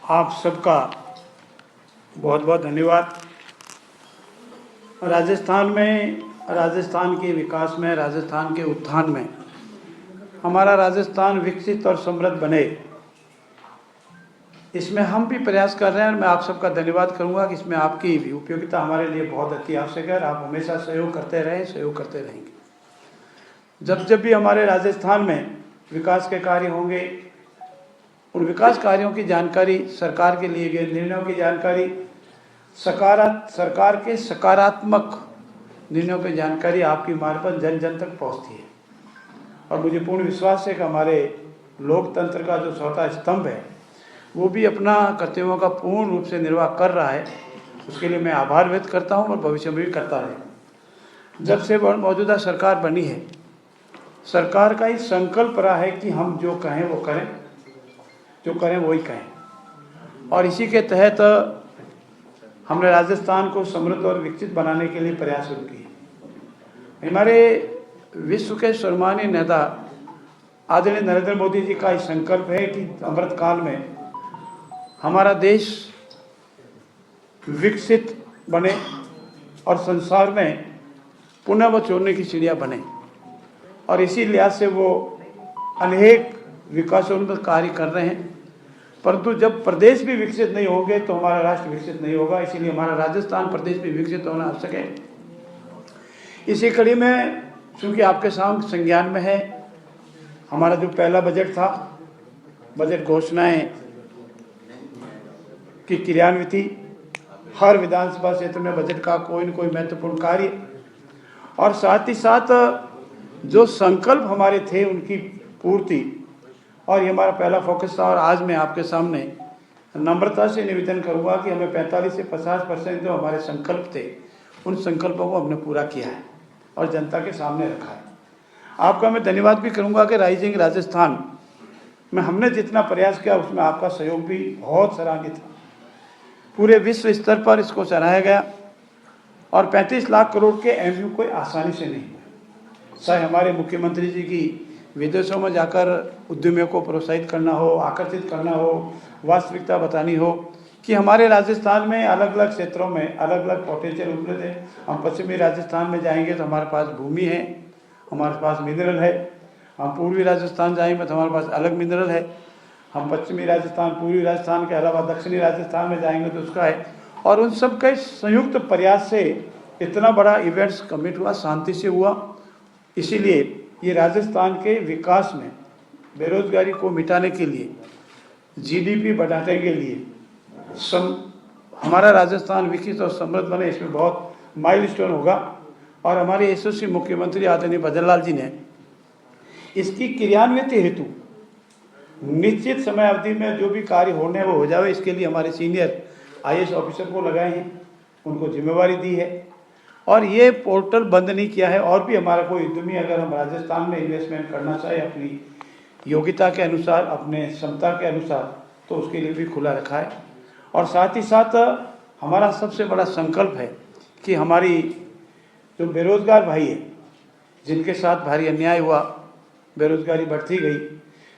आप सबका बहुत बहुत धन्यवाद। राजस्थान के विकास में, राजस्थान के उत्थान में हमारा राजस्थान विकसित और समृद्ध बने, इसमें हम भी प्रयास कर रहे हैं। और मैं आप सबका धन्यवाद करूंगा कि इसमें आपकी भी उपयोगिता हमारे लिए बहुत अति आवश्यक है। आप हमेशा सहयोग करते रहें, सहयोग करते रहेंगे। जब भी हमारे राजस्थान में विकास के कार्य होंगे, उन विकास कार्यों की जानकारी, सरकार के लिए गए निर्णयों की जानकारी, सरकार के सकारात्मक निर्णयों की जानकारी आपकी मार्फत जन जन तक पहुंचती है। और मुझे पूर्ण विश्वास है कि हमारे लोकतंत्र का जो चौथा स्तंभ है वो भी अपना कर्तव्यों का पूर्ण रूप से निर्वाह कर रहा है। उसके लिए मैं आभार व्यक्त करता हूं और भविष्य में भी करता रहे। जब से मौजूदा सरकार बनी है, सरकार का ही संकल्प रहा है कि हम जो कहें वो करें, जो करें वही कहें। और इसी के तहत हमने राजस्थान को समृद्ध और विकसित बनाने के लिए प्रयास शुरू किए। हमारे विश्व के सम्मानीय नेता आदरणीय नरेंद्र मोदी जी का ही संकल्प है कि अमृत काल में हमारा देश विकसित बने और संसार में पुनः व चोरने की चिड़िया बने। और इसी लिहाज से वो अनेक विकासोन्मुख कार्य कर रहे हैं। परंतु जब प्रदेश भी विकसित नहीं होंगे तो हमारा राष्ट्र विकसित नहीं होगा। इसीलिए हमारा राजस्थान प्रदेश भी विकसित होना आवश्यक है। इसी कड़ी में, चूँकि आपके सामने संज्ञान में है, हमारा जो पहला बजट था, बजट घोषणाएं की क्रियान्विति, हर विधानसभा क्षेत्र में बजट का कोई न कोई महत्वपूर्ण कार्य, और साथ ही साथ जो संकल्प हमारे थे उनकी पूर्ति, और ये हमारा पहला फोकस था। और आज मैं आपके सामने नम्रता से निवेदन करूंगा कि हमें 45 से 50% जो हमारे संकल्प थे, उन संकल्पों को हमने पूरा किया है और जनता के सामने रखा है। आपका मैं धन्यवाद भी करूंगा कि राइजिंग राजस्थान में हमने जितना प्रयास किया उसमें आपका सहयोग भी बहुत सराहनीय था। पूरे विश्व स्तर पर इसको सराहा गया। और 35 लाख करोड़ के एमयू कोई आसानी से नहीं हुआ। चाहे हमारे मुख्यमंत्री जी की विदेशों में जाकर उद्यमियों को प्रोत्साहित करना हो, आकर्षित करना हो, वास्तविकता बतानी हो कि हमारे राजस्थान में अलग अलग क्षेत्रों में अलग अलग पोटेंशियल उपलब्ध है। हम पश्चिमी राजस्थान में जाएंगे तो हमारे पास भूमि है, हमारे पास मिनरल है। हम पूर्वी राजस्थान जाएंगे तो हमारे पास अलग मिनरल है। हम पश्चिमी राजस्थान, पूर्वी राजस्थान के अलावा दक्षिणी राजस्थान में जाएंगे तो उसका है। और उन सब के संयुक्त प्रयास से इतना बड़ा इवेंट्स कमिट हुआ, शांति से हुआ। इसीलिए ये राजस्थान के विकास में, बेरोजगारी को मिटाने के लिए, जीडीपी बढ़ाने के लिए, हमारा राजस्थान विकसित और समृद्ध बने, इसमें बहुत माइलस्टोन होगा। और हमारे यशस्वी मुख्यमंत्री आदरणीय भजन लाल जी ने इसकी क्रियान्विति हेतु निश्चित समय अवधि में जो भी कार्य होने वो हो जाए, इसके लिए हमारे सीनियर आईएएस ऑफिसर को लगाए हैं, उनको जिम्मेवारी दी है। और ये पोर्टल बंद नहीं किया है। और भी हमारा कोई उद्यमी अगर हम राजस्थान में इन्वेस्टमेंट करना चाहे अपनी योग्यता के अनुसार, अपने क्षमता के अनुसार, तो उसके लिए भी खुला रखा है। और साथ ही साथ हमारा सबसे बड़ा संकल्प है कि हमारी जो बेरोजगार भाई है, जिनके साथ भारी अन्याय हुआ, बेरोजगारी बढ़ती गई,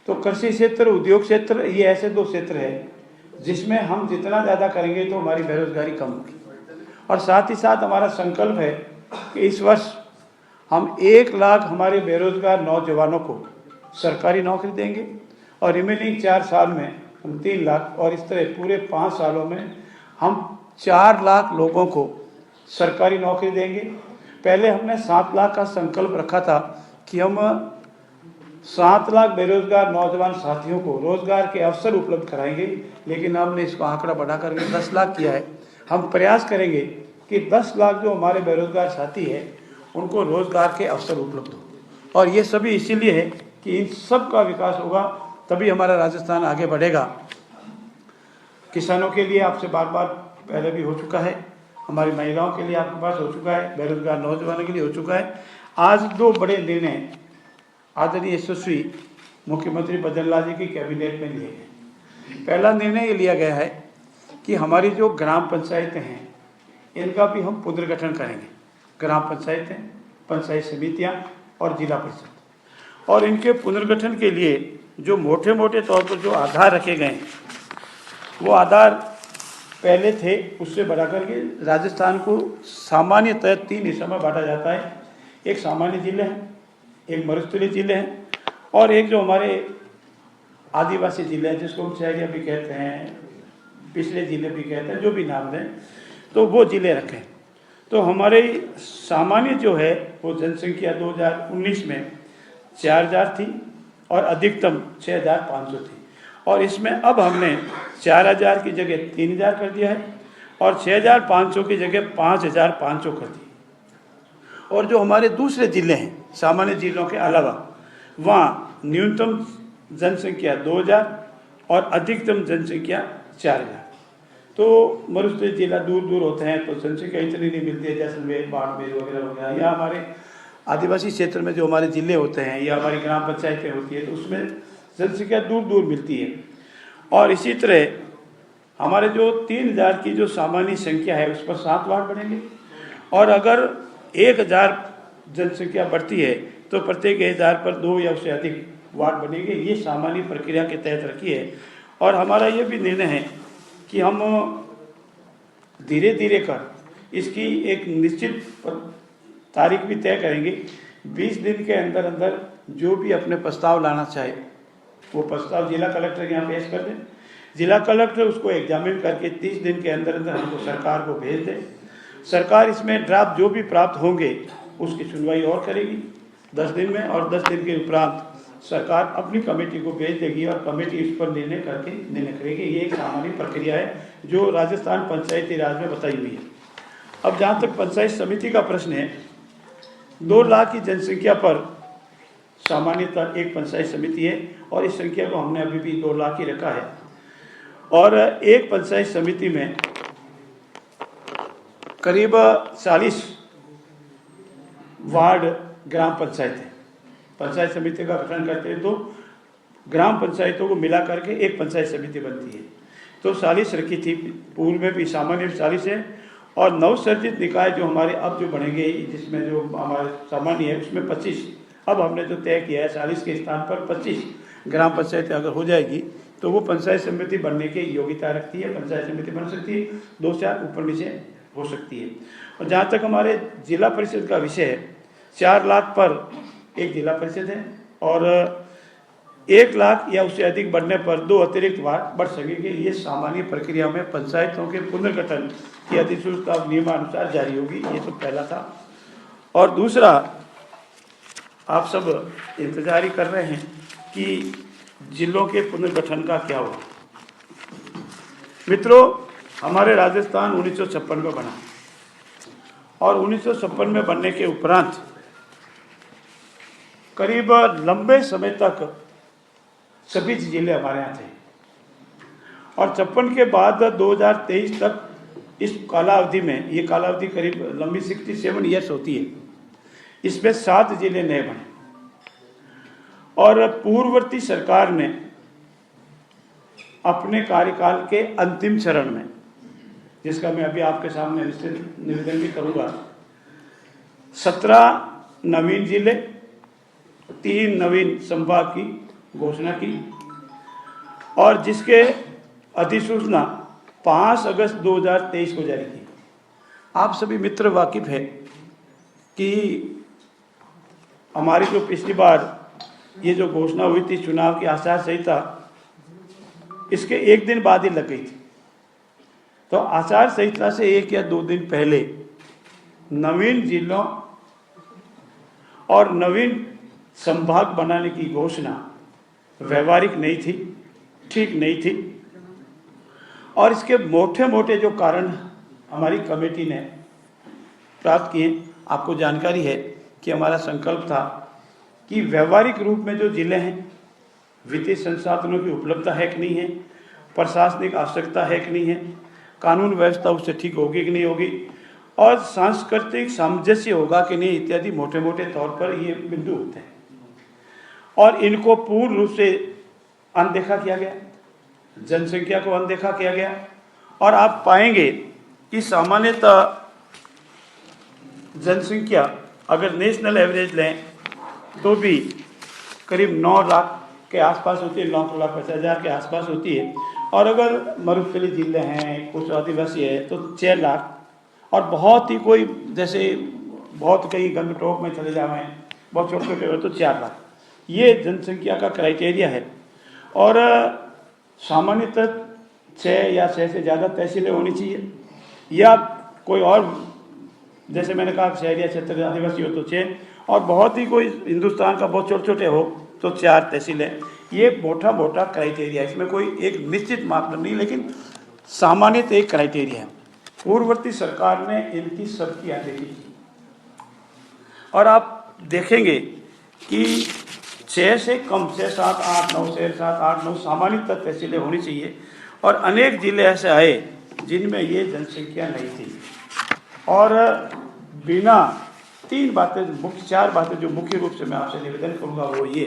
तो कृषि क्षेत्र, उद्योग क्षेत्र, ये ऐसे दो क्षेत्र हैं जिसमें हम जितना ज़्यादा करेंगे तो हमारी बेरोजगारी कम होगी। और साथ ही साथ हमारा संकल्प है कि इस वर्ष हम 1 लाख हमारे बेरोजगार नौजवानों को सरकारी नौकरी देंगे और रिमेनिंग 4 साल में हम 3 लाख, और इस तरह पूरे 5 सालों में हम 4 लाख लोगों को सरकारी नौकरी देंगे। पहले हमने 7 लाख का संकल्प रखा था कि हम 7 लाख बेरोजगार नौजवान साथियों को रोजगार के अवसर उपलब्ध कराएंगे, लेकिन हमने इसको आंकड़ा बढ़ा करके 10 लाख किया है। हम प्रयास करेंगे कि 10 लाख जो हमारे बेरोजगार साथी हैं उनको रोजगार के अवसर उपलब्ध हो। और ये सभी इसीलिए है कि इन सब का विकास होगा, तभी हमारा राजस्थान आगे बढ़ेगा। किसानों के लिए आपसे बार बार पहले भी हो चुका है, हमारी महिलाओं के लिए आपके पास हो चुका है, बेरोजगार नौजवानों के लिए हो चुका है। आज 2 बड़े निर्णय आदरणीय यशस्वी मुख्यमंत्री भजन लाल जी की कैबिनेट में लिए गए। पहला निर्णय ये लिया गया है कि हमारी जो ग्राम पंचायतें हैं इनका भी हम पुनर्गठन करेंगे। ग्राम पंचायतें, पंचायत समितियां और जिला परिषद, और इनके पुनर्गठन के लिए जो मोटे मोटे तौर पर जो आधार रखे गए हैं वो आधार पहले थे उससे बढ़ा करके राजस्थान को सामान्यतः 3 हिस्सों में बांटा जाता है। एक सामान्य जिले हैं, एक मरुस्थलीय जिले हैं, और एक जो हमारे आदिवासी जिले हैं जिसको हम शहरिया भी कहते हैं, पिछले जिले भी कहते हैं, जो भी नाम दें, तो वो जिले रखें। तो हमारे सामान्य जो है वो जनसंख्या 2019 में 4000 थी और अधिकतम 6500 थी, और इसमें अब हमने 4000 की जगह 3000 कर दिया है और 6500 की जगह 5500 कर दी। और जो हमारे दूसरे जिले हैं सामान्य जिलों के अलावा, वहाँ न्यूनतम जनसंख्या 2000 और अधिकतम जनसंख्या 4000। तो मरुस्थलीय जिला दूर दूर होते हैं तो जनसंख्या इतनी नहीं मिलती है, जैसलमेर, बाड़मेर वगैरह हो गया, या हमारे आदिवासी क्षेत्र में जो हमारे जिले होते हैं या हमारी ग्राम पंचायतें होती है तो उसमें जनसंख्या दूर दूर मिलती है। और इसी तरह हमारे जो 3000 की जो सामान्य संख्या है उस पर 7 वार्ड बनेंगे, और अगर 1000 जनसंख्या बढ़ती है तो प्रत्येक 1000 पर 2 या उससे अधिक वार्ड बनेंगे। ये सामान्य प्रक्रिया के तहत रखी है। और हमारा ये भी निर्णय है कि हम धीरे धीरे कर इसकी एक निश्चित तारीख भी तय करेंगे। 20 दिन के अंदर अंदर जो भी अपने प्रस्ताव लाना चाहे वो प्रस्ताव जिला कलेक्टर के यहाँ पेश कर दें। जिला कलेक्टर उसको एग्जामिन करके 30 दिन के अंदर अंदर हमको सरकार को भेज दें। सरकार इसमें ड्राफ्ट जो भी प्राप्त होंगे उसकी सुनवाई और करेगी 10 दिन में, और 10 दिन के उपरांत सरकार अपनी कमेटी को भेज देगी और कमेटी इस पर निर्णय करेगी। ये एक सामान्य प्रक्रिया है जो राजस्थान पंचायती राज में बताई हुई है। अब जहाँ तक पंचायत समिति का प्रश्न है, 2 लाख की जनसंख्या पर सामान्यतः एक पंचायत समिति है, और इस संख्या को हमने अभी भी 2 लाख ही रखा है। और एक पंचायत समिति में करीब 40 वार्ड ग्राम पंचायत है। पंचायत समिति का गठन करते हैं तो ग्राम पंचायतों को मिला करके एक पंचायत समिति बनती है। तो 40 रखी थी, पूर्व में भी सामान्य 40 है, और नवसर्जित निकाय जो हमारे अब जो बनेंगे जिसमें जो हमारे सामान्य है उसमें 25, अब हमने जो तय किया है 40 के स्थान पर 25 ग्राम पंचायत अगर हो जाएगी तो वो पंचायत समिति बनने की योग्यता रखती है। पंचायत समिति बन सकती है, 2-4 ऊपर नीचे हो सकती है। और जहाँ तक हमारे जिला परिषद का विषय है, 4 लाख पर एक जिला परिषद है, और 1 लाख या उससे अधिक बढ़ने पर 2 अतिरिक्त वार्ड बढ़ सकेंगे। ये सामान्य प्रक्रिया में पंचायतों के पुनर्गठन की अधिसूचना नियमानुसार जारी होगी। ये तो पहला था। और दूसरा, आप सब इंतजार ही कर रहे हैं कि जिलों के पुनर्गठन का क्या होगा। मित्रों, हमारे राजस्थान 1956 में बना, और 1956 में बनने के उपरांत करीब लंबे समय तक सभी जिले हमारे यहाँ थे, और 56 के बाद 2023 तक इस कालावधि में, ये कालावधि करीब लंबी 67 ईयर्स होती है, इसमें 7 जिले नए बने। और पूर्ववर्ती सरकार ने अपने कार्यकाल के अंतिम चरण में, जिसका मैं अभी आपके सामने विस्तृत निवेदन भी करूँगा, 17 नवीन जिले, 3 नवीन संभाग की घोषणा की, और जिसके अधिसूचना 5 अगस्त 2023 को जारी की। आप सभी मित्र वाकिफ है कि हमारी जो पिछली बार ये जो घोषणा हुई थी चुनाव की आचार संहिता, इसके 1 दिन बाद ही लग गई थी। तो आचार संहिता से 1 या 2 दिन पहले नवीन जिलों और नवीन संभाग बनाने की घोषणा व्यवहारिक नहीं थी, ठीक नहीं थी। और इसके मोटे मोटे जो कारण हमारी कमेटी ने प्राप्त किए, आपको जानकारी है कि हमारा संकल्प था कि व्यवहारिक रूप में जो जिले हैं, वित्तीय संसाधनों की उपलब्धता है कि नहीं है, प्रशासनिक आवश्यकता है कि नहीं है, कानून व्यवस्था उससे ठीक होगी कि नहीं होगी, और सांस्कृतिक सामंजस्य होगा कि नहीं, इत्यादि मोटे मोटे तौर पर ये बिंदु होते हैं। और इनको पूर्ण रूप से अनदेखा किया गया, जनसंख्या को अनदेखा किया गया। और आप पाएंगे कि सामान्यतः जनसंख्या अगर नेशनल एवरेज लें तो भी करीब 9 लाख के आसपास होती है, 9,50,000 के आसपास होती है। और अगर मरुस्थली जिले हैं, कुछ आदिवासी है तो 6 लाख, और बहुत ही कोई जैसे बहुत कहीं गंगटोक में चले जाए, बहुत छोटे छोटे हो तो 4 लाख। ये जनसंख्या का क्राइटेरिया है। और सामान्यतः 6 या 6 से ज़्यादा तहसीलें होनी चाहिए, या कोई और जैसे मैंने कहा शहरी क्षेत्र आदिवासी हो तो 6, और बहुत ही कोई हिंदुस्तान का बहुत छोटे छोटे हो तो 4 तहसीलें। ये मोटा मोटा क्राइटेरिया है, इसमें कोई एक निश्चित मापदंड नहीं, लेकिन सामान्यतः एक क्राइटेरिया है। पूर्ववर्ती सरकार ने इनकी सबकी अनदेखी की, और आप देखेंगे कि 6 से कम, 6, 7, 8, 9, 6, 7, 8, 9 सामान्यतः तहसीलें होनी चाहिए। और अनेक जिले ऐसे आए जिनमें ये जनसंख्या नहीं थी। और बिना 3 बातें, मुख्य 4 बातें जो मुख्य रूप से मैं आपसे निवेदन करूंगा वो ये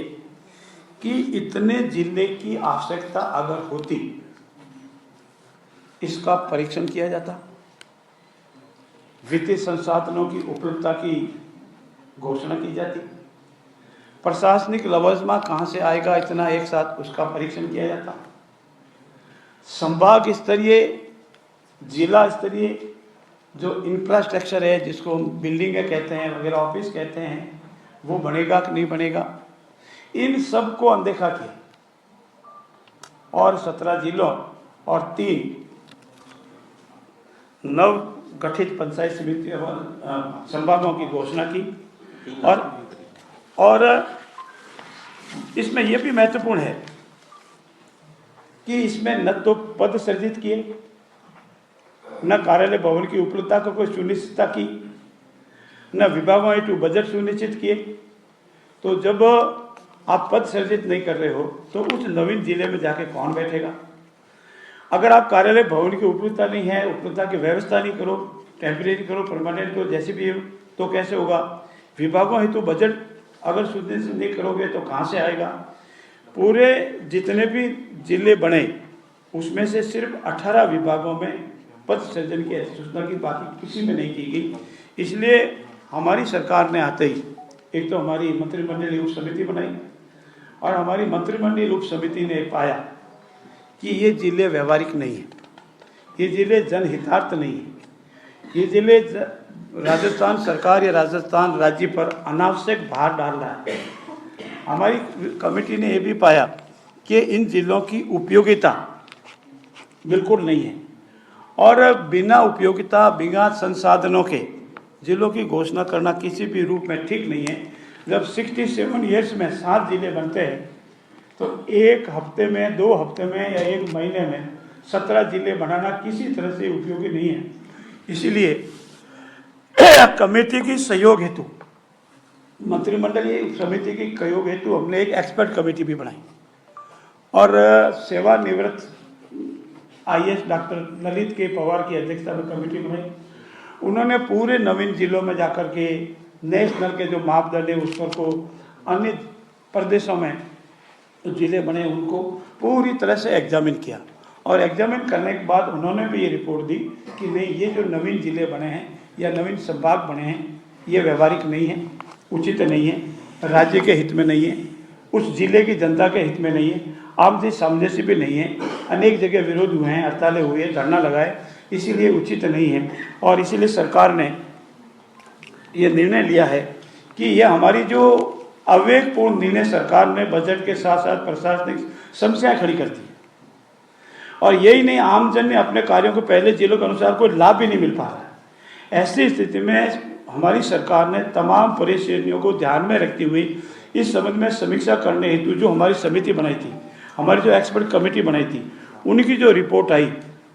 कि इतने जिले की आवश्यकता अगर होती, इसका परीक्षण किया जाता, वित्तीय संसाधनों की उपलब्धता की घोषणा की जाती, प्रशासनिक लवाजमा कहाँ से आएगा इतना एक साथ, उसका परीक्षण किया जाता, संभाग स्तरीय, जिला स्तरीय जो इंफ्रास्ट्रक्चर है, जिसको हम बिल्डिंगें कहते हैं वगैरह, ऑफिस कहते हैं, वो बनेगा कि नहीं बनेगा, इन सब को अनदेखा किया। और 17 जिलों और 3 नव गठित पंचायत समिति संभागों की घोषणा की। और इसमें यह भी महत्वपूर्ण है कि इसमें न तो पद सृजित किए, न कार्यालय भवन की उपलब्धता को कोई सुनिश्चितता की, न विभागों हेतु बजट सुनिश्चित किए। तो जब आप पद सृजित नहीं कर रहे हो तो उस नवीन जिले में जाके कौन बैठेगा? अगर आप कार्यालय भवन की उपलब्धता नहीं है, उपलब्धता की व्यवस्था नहीं करो, टेम्परेरी करो, परमानेंट करो, जैसे भी हो, तो कैसे होगा? विभागों हेतु बजट अगर सुनिश्चित नहीं करोगे तो कहाँ से आएगा? पूरे जितने भी जिले बने उसमें से सिर्फ 18 विभागों में पद सृजन की सूचना की, बाकी किसी में नहीं की गई। इसलिए हमारी सरकार ने आते ही एक तो हमारी मंत्रिमंडलीय उप समिति बनाई, और हमारी मंत्रिमंडलीय उप समिति ने पाया कि ये जिले व्यवहारिक नहीं है, ये जिले जनहितार्थ नहीं है, ये जिले राजस्थान सरकार या राजस्थान राज्य पर अनावश्यक भार डाल रहा है। हमारी कमेटी ने यह भी पाया कि इन जिलों की उपयोगिता बिल्कुल नहीं है, और बिना उपयोगिता, बिना संसाधनों के जिलों की घोषणा करना किसी भी रूप में ठीक नहीं है। जब 67 ईयर्स में 7 जिले बनते हैं तो 1 हफ्ते में, 2 हफ्ते में या 1 महीने में 17 जिले बनाना किसी तरह से उपयोगी नहीं है। इसीलिए कमेटी की सहयोग हेतु, मंत्रिमंडलीय समिति की सहयोग हेतु हमने एक एक्सपर्ट कमेटी भी बनाई, और सेवानिवृत्त IAS डॉक्टर ललित के पवार की अध्यक्षता में कमेटी बनाई। उन्होंने पूरे नवीन जिलों में जाकर के नेशनल के जो मापदंड है उस पर को, अन्य प्रदेशों में जिले बने उनको पूरी तरह से एग्जामिन किया, और एग्जामिन करने के बाद उन्होंने भी ये रिपोर्ट दी कि नहीं, ये जो नवीन जिले बने हैं या नवीन संभाग बने हैं ये व्यवहारिक नहीं है, उचित नहीं है, राज्य के हित में नहीं है, उस जिले की जनता के हित में नहीं है, आमने सामंजस्य भी नहीं है। अनेक जगह विरोध हुए हैं, हड़तालें हुई है, धरना लगाए, इसीलिए उचित नहीं है। और इसीलिए सरकार ने ये निर्णय लिया है कि यह हमारी जो अविवेकपूर्ण निर्णय सरकार ने बजट के साथ साथ प्रशासनिक समस्याएं खड़ी करती है, और यही नहीं, आमजन ने अपने कार्यों को पहले जिलों के अनुसार कोई लाभ भी नहीं मिल पा रहा है। ऐसी स्थिति में हमारी सरकार ने तमाम परेशानियों को ध्यान में रखते हुए इस संबंध में समीक्षा करने हेतु जो हमारी समिति बनाई थी, हमारी जो एक्सपर्ट कमेटी बनाई थी, उनकी जो रिपोर्ट आई,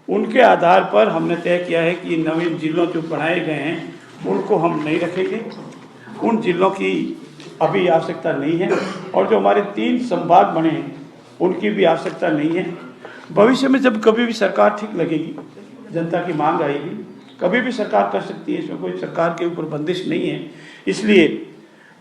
उनके आधार पर हमने तय किया है कि नवीन जिलों जो बनाए गए हैं उनको हम नहीं रखेंगे, उन जिलों की अभी आवश्यकता नहीं है, और जो हमारे 3 संभाग बने हैं उनकी भी आवश्यकता नहीं है। भविष्य में जब कभी भी सरकार ठीक लगेगी, जनता की मांग आएगी, कभी भी सरकार कर सकती है, इसमें कोई सरकार के ऊपर बंदिश नहीं है। इसलिए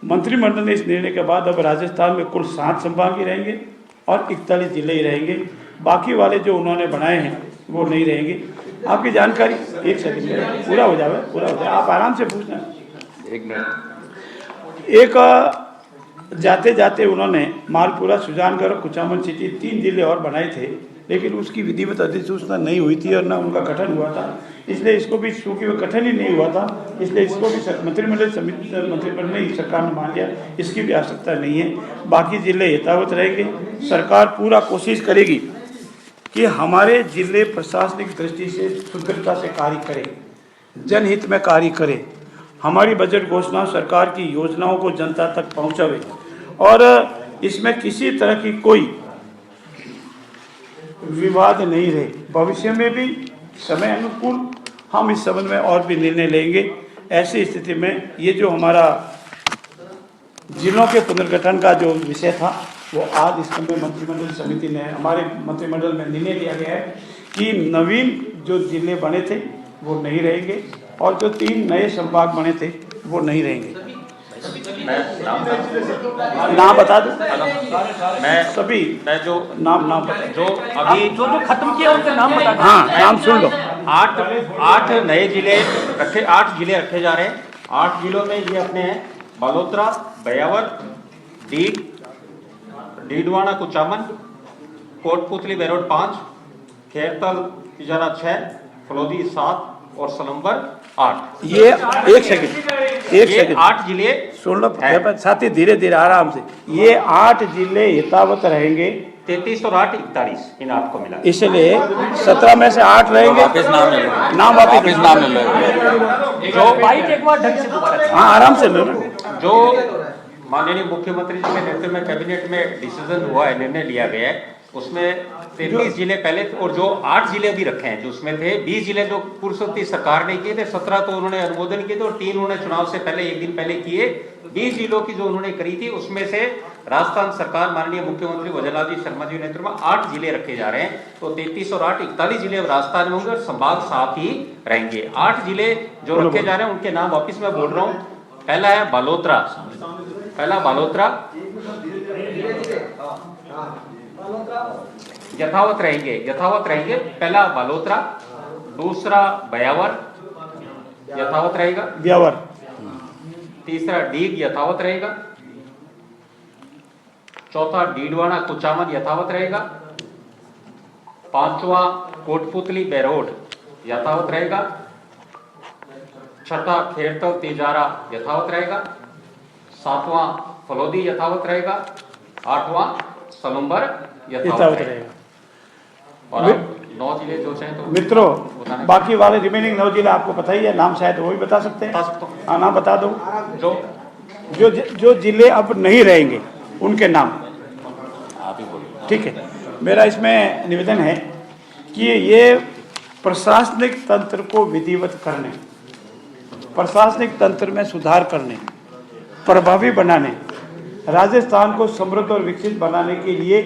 मंत्रिमंडल ने इस निर्णय के बाद अब राजस्थान में कुल 7 संभाग ही रहेंगे और 41 जिले ही रहेंगे, बाकी वाले जो उन्होंने बनाए हैं वो नहीं रहेंगे। आपकी जानकारी, एक सेकंड पूरा हो जाए, आप आराम से पूछना। 1 मिनट। एक जाते जाते उन्होंने मालपुरा, सुजानगढ़ और कुचामन सिटी 3 जिले और बनाए थे, लेकिन उसकी विधिवत अधिसूचना नहीं हुई थी और न उनका गठन हुआ था। इसलिए इसको भी, चूँकि वो गठन ही नहीं हुआ था, इसलिए इसको भी मंत्रिमंडल ने सरकार ने मान लिया, इसकी भी आवश्यकता नहीं है। बाकी जिले यथावत रहेंगे। सरकार पूरा कोशिश करेगी कि हमारे जिले प्रशासनिक दृष्टि से सुदृढ़ता से कार्य करें, जनहित में कार्य करें, हमारी बजट घोषणा सरकार की योजनाओं को जनता तक पहुंचावे और इसमें किसी तरह की कोई विवाद नहीं रहे। भविष्य में भी समय अनुकूल हम इस संबंध में और भी निर्णय लेंगे। ऐसी स्थिति में ये जो हमारा जिलों के पुनर्गठन का जो विषय था, वो आज इस समय मंत्रिमंडल समिति ने, हमारे मंत्रिमंडल में निर्णय लिया गया है कि नवीन जो जिले बने थे वो नहीं रहेंगे और जो 3 नए संभाग बने थे वो नहीं रहेंगे। नाम बता दो। मैं जो नाम बता, जो अभी जो खत्म किया उनके नाम बता दो। हाँ, नाम सुन लो। 8 नए जिले रखे, 8 जिले रखे जा रहे हैं। 8 जिलों में ये अपने हैं: बालोतरा, बयावर, डीडवाना, कुचामन, कोटपुतली बेरोड 5, खेरतल तिजारा 6, फलोदी 7 और सलम्बर 8। ये एक सेकंड 8 जिले सुन लो साथी, धीरे धीरे आराम से। ये 8 जिले यथावत रहेंगे। 33 और 8 41 इन 8 को मिला, इसलिए 17 में से 8 रहेंगे। नाम वापिस नाम ले लो। जो बाइट एक बार ढंग से दोबारा, हाँ आराम से लो। जो माननीय मुख्यमंत्री जी के नेतृत्व में कैबिनेट में डिसीजन हुआ है, निर्णय लिया गया है, उसमें 33 जिले पहले और जो 8 जिले भी रखे हैं, जो उसमें थे 20 जिले जो पूर्व सरकार ने किए थे, 17 तो उन्होंने अनुमोदन किए थे और 3 उन्होंने चुनाव से पहले 1 दिन पहले किए। 20 जिलों की जो उन्होंने करी थी, उसमें से राजस्थान सरकार माननीय मुख्यमंत्री भजनलाल जी शर्मा जी नेतृत्व में 8 जिले रखे जा रहे हैं। तो 33 और 8 41 जिले राजस्थान में होंगे और संभाग 7 ही रहेंगे। 8 जिले जो रखे जा रहे हैं उनके नाम वापिस मैं बोल रहा हूँ। पहला है बालोतरा, यथावत रहेंगे। पहला बालोतरा, दूसरा बयावर यथावत रहेगा, ब्यावर, तीसरा डीग यथावत रहेगा, चौथा डीडवाना कुचामन यथावत रहेगा, 5वां कोटपुतली बेरोड यथावत रहेगा, 6ठा खेरतल तिजारा यथावत रहेगा, 7वां फलोदी यथावत रहेगा, 8वां सलम्बर यथावत रहेगा। और 9 जिले जो चाहे तो मित्रों, बाकी वाले रिमेनिंग 9 जिले आपको पता ही है, नाम शायद वो भी बता सकते हैं। हाँ, नाम बता दो। जो जिले अब नहीं रहेंगे उनके नाम आप ही बोलिए। ठीक है। मेरा इसमें निवेदन है कि ये प्रशासनिक तंत्र को विधिवत करने, प्रशासनिक तंत्र में सुधार करने, प्रभावी बनाने, राजस्थान को समृद्ध और विकसित बनाने के लिए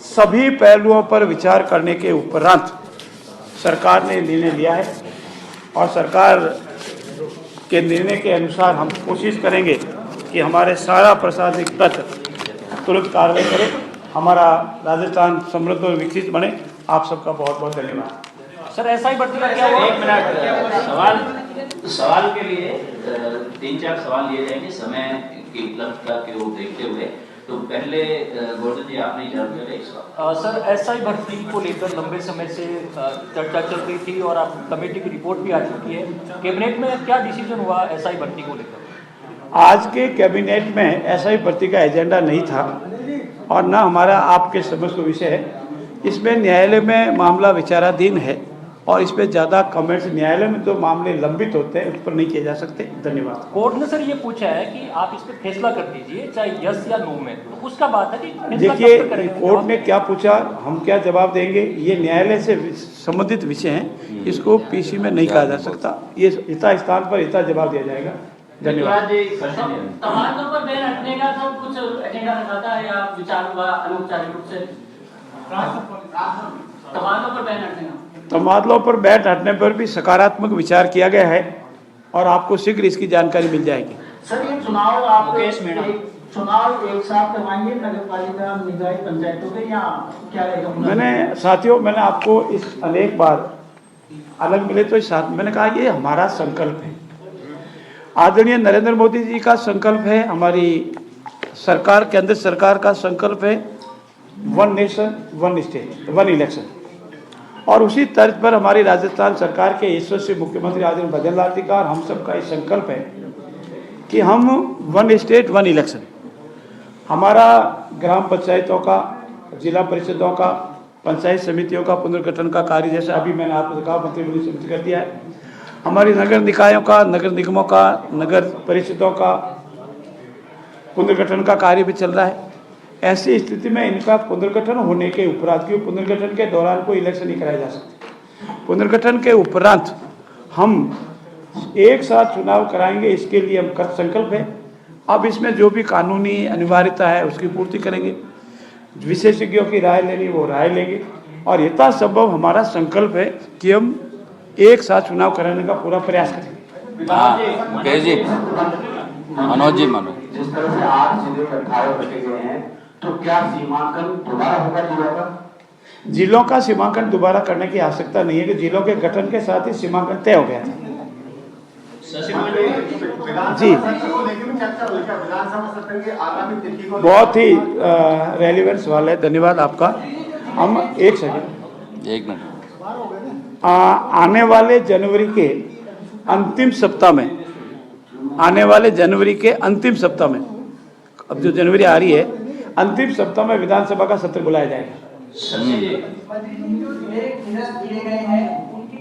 सभी पहलुओं पर विचार करने के उपरांत सरकार ने निर्णय लिया है और सरकार के निर्णय के अनुसार हम कोशिश करेंगे कि हमारे सारा प्रशासनिक तंत्र तुरंत कार्रवाई करे, हमारा राजस्थान समृद्ध और विकसित बने। आप सबका बहुत बहुत धन्यवाद। सर, ऐसा ही बढ़ती क्या हुआ? 1 मिनट सवाल के लिए 3-4 सवाल लिए जाएंगे समय की उपलब्धता को देखते हुए। तो पहले गोवर्धन जी आपने जवाब दिया। सर, एसआई भर्ती को लेकर लंबे समय से चर्चा चल रही थी और आप कमेटी की रिपोर्ट भी आ चुकी है। कैबिनेट में क्या डिसीजन हुआ एसआई भर्ती को लेकर? आज के कैबिनेट में एसआई भर्ती का एजेंडा नहीं था और न हमारा आपके समझ का विषय है। इसमें न्यायालय में मामला विचाराधीन है और इस पर ज़्यादा कमेंट्स, न्यायालय में जो मामले लंबित होते हैं उस पर नहीं किए जा सकते। धन्यवाद। कोर्ट ने सर ये पूछा है कि आप इस पर फैसला कर दीजिए, चाहे यस या नो में, तो उसका बात है कि देखिए, कोर्ट ने क्या पूछा, हम क्या जवाब देंगे, ये न्यायालय से संबंधित विषय हैं, इसको पीसी में नहीं कहा जा सकता। ये हिता स्थान पर हिता जवाब दिया जाएगा। धन्यवाद। तमाम पर बैन हटने का सब कुछ एजेंडा रखा था या विचार हुआ अनौपचारिक रूप से? तबादलों पर बैठ हटने पर भी सकारात्मक विचार किया गया है और आपको शीघ्र इसकी जानकारी मिल जाएगी। सर, ये चुनाव आप चुनाव एक साथ करवाएंगे नगर पालिका निकाय पंचायतों के या क्या रहेगा? मैंने आपको इस अनेक बार अलग मिले तो इस साथ मैंने कहा ये हमारा संकल्प है, आदरणीय नरेंद्र मोदी जी का संकल्प है, हमारी सरकार, केंद्र सरकार का संकल्प है one nation one state one election, और उसी तर्ज पर हमारी राजस्थान सरकार के यशस्वी मुख्यमंत्री आदरणीय भजन लाल जी का और हम सबका ये संकल्प है कि हम वन स्टेट वन इलेक्शन, हमारा ग्राम पंचायतों का, जिला परिषदों का, पंचायत समितियों का पुनर्गठन का कार्य, जैसे अभी मैंने आपको कहा मंत्रिमंडल समिति कर दिया है, हमारी नगर निकायों का, नगर निगमों का, नगर परिषदों का पुनर्गठन का कार्य भी चल रहा है। ऐसी स्थिति में इनका पुनर्गठन होने के उपरांत, क्योंकि पुनर्गठन के दौरान कोई इलेक्शन नहीं कराया जा सकता, पुनर्गठन के उपरांत हम एक साथ चुनाव कराएंगे, इसके लिए हम कर संकल्प है। अब इसमें जो भी कानूनी अनिवार्यता है उसकी पूर्ति करेंगे, विशेषज्ञों की राय लेनी वो राय लेंगे, और यथासंभव हमारा संकल्प है कि हम एक साथ चुनाव कराने का पूरा प्रयास करेंगे। हाँ, मुकेश जी, मनोज जी, मनोज, जिस तरह से 8 जिले 18 रखे गए हैं, तो क्या सीमांकन दोबारा होगा जिलों का? जिलों का सीमांकन दोबारा करने की आवश्यकता नहीं है कि जिलों के गठन के साथ ही सीमांकन तय हो गया था। जी, बहुत ही रेलिवेंट सवाल है, धन्यवाद आपका। हम एक मिनट आने वाले जनवरी के अंतिम सप्ताह में, आने वाले जनवरी के अंतिम सप्ताह में, अब जो जनवरी आ रही है, अंतिम सप्ताह में विधानसभा का सत्र बुलाया जाएगा।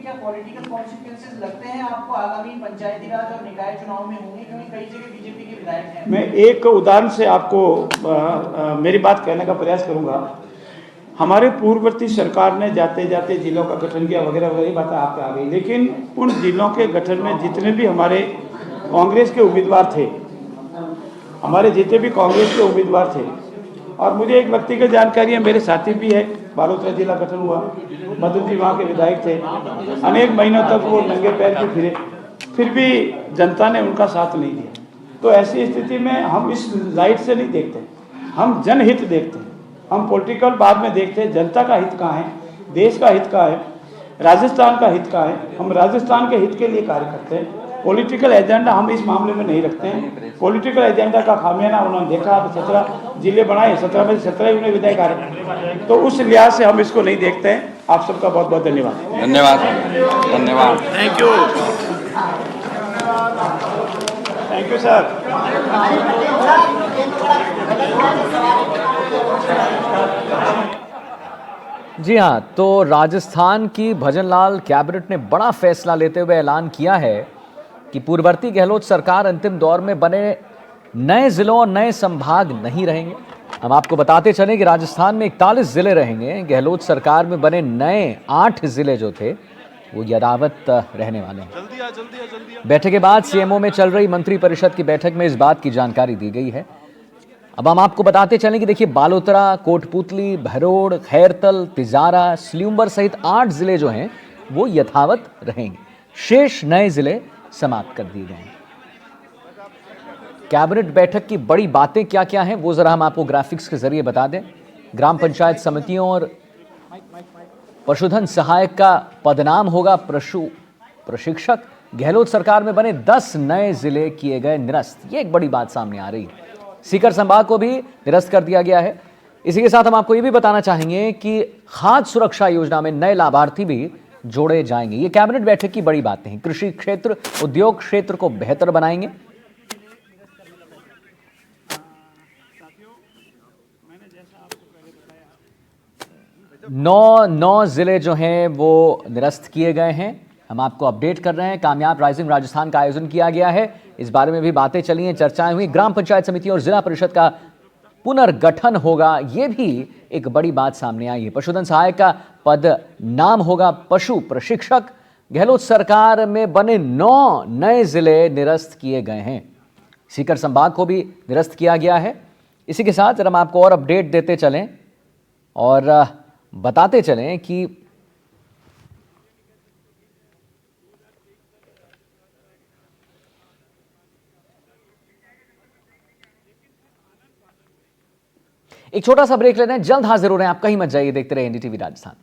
क्या पॉलिटिकल कॉन्सिक्वेंसेस लगते हैं आपको आगामी पंचायती राज और निकाय चुनाव में होंगे, क्योंकि कई जगह बीजेपी के विधायक हैं? मैं एक उदाहरण से आपको मेरी बात कहने का प्रयास करूंगा। हमारे पूर्ववर्ती सरकार ने जाते जाते जिलों का गठन किया वगैरह वगैरह बातें आप पे आ गई, लेकिन उन जिलों के गठन में जितने भी हमारे कांग्रेस के उम्मीदवार थे, हमारे जितने भी कांग्रेस के उम्मीदवार थे, और मुझे एक व्यक्तिगत जानकारी है, मेरे साथी भी है, बालोतरा जिला गठन हुआ, मधु जी वहाँ के विधायक थे, अनेक महीनों तक वो नंगे पैर पे फिरे, फिर भी जनता ने उनका साथ नहीं दिया। तो ऐसी स्थिति में हम इस लाइट से नहीं देखते, हम जनहित देखते हैं, हम पॉलिटिकल बाद में देखते हैं जनता का हित कहाँ है, देश का हित कहाँ है, राजस्थान का हित कहाँ है। हम राजस्थान के हित के लिए कार्य करते हैं, पॉलिटिकल एजेंडा हम इस मामले में नहीं रखते हैं। पॉलिटिकल एजेंडा का खामियाना उन्होंने देखा, अब 17 जिले बनाए, 17 में से 17 ही उन्हें विधायक आ रहे, तो उस लिहाज से हम इसको नहीं देखते हैं। आप सबका बहुत बहुत धन्यवाद। धन्यवाद, धन्यवाद, thank you, thank you sir. जी हाँ, तो राजस्थान की भजनलाल कैबिनेट ने बड़ा फैसला लेते हुए ऐलान किया है कि पूर्ववर्ती गहलोत सरकार अंतिम दौर में बने नए जिलों और नए संभाग नहीं रहेंगे। हम आपको बताते चलें कि राजस्थान में 41 जिले रहेंगे। गहलोत सरकार में बने नए 8 जिले जो थे वो यथावत रहने वाले हैं। बैठक के बाद सीएमओ में चल रही मंत्रिपरिषद की बैठक में इस बात की जानकारी दी गई है। अब हम आपको बताते चलें कि देखिए, बालोतरा, कोटपुतली, भरोड़, खैरतल, तिजारा, स्ल्यूम्बर सहित 8 जिले जो हैं वो यथावत रहेंगे। शेष नए जिले समाप्त कर दिए गए हैं। कैबिनेट बैठक की बड़ी बातें क्या क्या हैं वो जरा हम आपको ग्राफिक्स के जरिए बता दें। ग्राम पंचायत समितियों और पशुधन सहायक का पदनाम होगा पशु प्रशिक्षक। गहलोत सरकार में बने 10 नए जिले किए गए निरस्त। ये एक बड़ी बात सामने आ रही है। सीकर संभाग को भी निरस्त कर दिया गया है। इसी के साथ हम आपको ये भी बताना चाहेंगे कि खाद्य सुरक्षा योजना में नए लाभार्थी भी जोड़े जाएंगे। ये कैबिनेट बैठक की बड़ी बातें हैं। कृषि क्षेत्र, उद्योग क्षेत्र को बेहतर बनाएंगे। नौ जिले जो हैं वो निरस्त किए गए हैं। हम आपको अपडेट कर रहे हैं। कामयाब राइजिंग राजस्थान का आयोजन किया गया है। इस बारे में भी बातें चली हैं, चर्चाएं हुई। ग्राम पंचायत समिति और जिला परिषद का पुनर्गठन होगा, यह भी एक बड़ी बात सामने आई है। पशुधन सहायक का पद नाम होगा पशु प्रशिक्षक। गहलोत सरकार में बने 9 नए जिले निरस्त किए गए हैं। सीकर संभाग को भी निरस्त किया गया है। इसी के साथ हम आपको और अपडेट देते चलें और बताते चलें कि एक छोटा सा ब्रेक लेते हैं, जल्द हाजिर हो रहे हैं। आप कहीं मत जाइए, देखते रहे एनडीटीवी राजस्थान।